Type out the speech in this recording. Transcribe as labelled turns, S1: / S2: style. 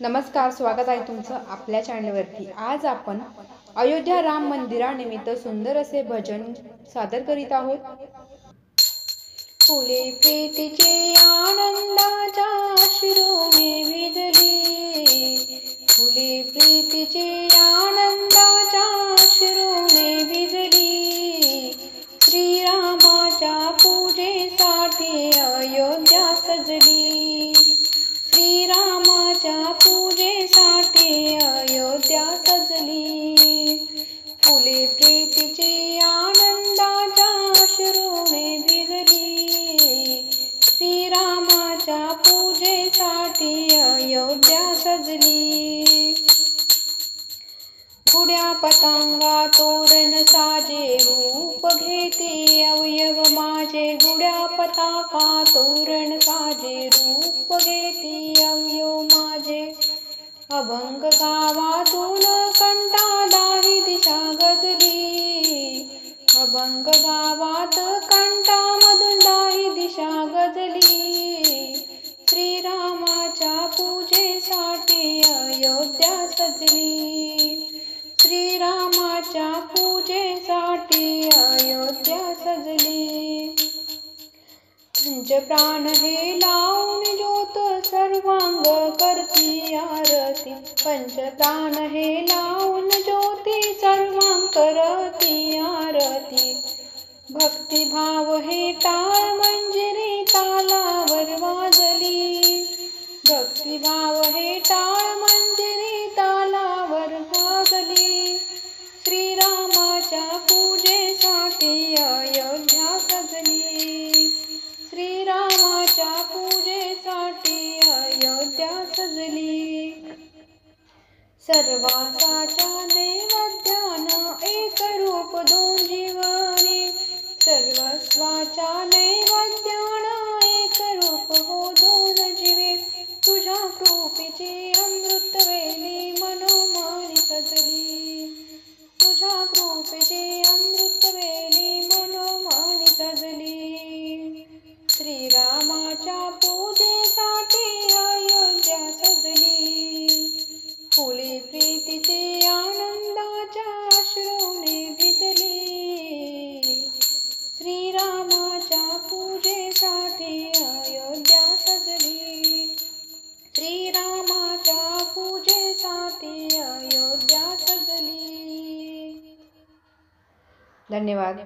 S1: नमस्कार, स्वागत आहे तुमचं आपल्या चॅनलवरती। आज आपण अयोध्या राम मंदिरानिमित्त सुंदर असे भजन सादर करीत आहोत। फुले प्रीतीचे आनंदाच्या अश्रूने भिजली, फुले प्रीतीचे आनंदाच्या अश्रूने भिजली। श्रीरामाच्या पूजेसाठी अयोध्या सजली, श्रीरामाच्या पूजेसाठी अयोध्या सजली। फुले प्रीतीचे आनंदाच्या अश्रूने भिजली, श्रीरामाच्या पूजेसाठी अयोध्या सजली। गुड्या पतंगा तोरण साजे रूप घेते अवयव माझे, गुड्या पताका तोरण साजे रूप घेते अवयव माझे। अभंग गावातून कंठादाही दिशा गजली, अभंग गावात कंठामधून दाही दिशा गजली। श्रीरामाच्या पूजेसाठी अयोध्या सजली, श्रीरामाच्या पूजेसाठी अयोध्या सजली। पंचप्राण हे लावून ज्योत सर्वांग करती आरती, पंचप्राण हे लावून ज्योती सर्वांग करती आरती। भक्तिभाव हे टाळ मंजिरी तालावर वाजली, भक्तिभाव हे टाळ मंजिरी तालावर वाजली। श्रीरामाच्या पूजेसाठी अयोध्या सजली, श्रीरामाच्या पूजेसाठी अयोध्या सजली। सर्वासाच्या नैवेद्यानं एक रूप दोन जीवने, सर्वस्वाच्या नैवेद्यानं एक रूप हो दोन जीवे। तुझ्या कृपेची अमृत वेली मनोमनी सजली, तुझ्या कृपेची अमृत वेली मनोमनी सजली। श्रीरामाच्या पूजेसाठी अयोध्या सजली, फुले प्रीतीचे आनंदाच्या अश्रूने भिजली। श्रीरामाच्या पूजेसाठी अयोध्या सजली, श्रीरामाच्या पूजेसाठी अयोध्या सजली। धन्यवाद।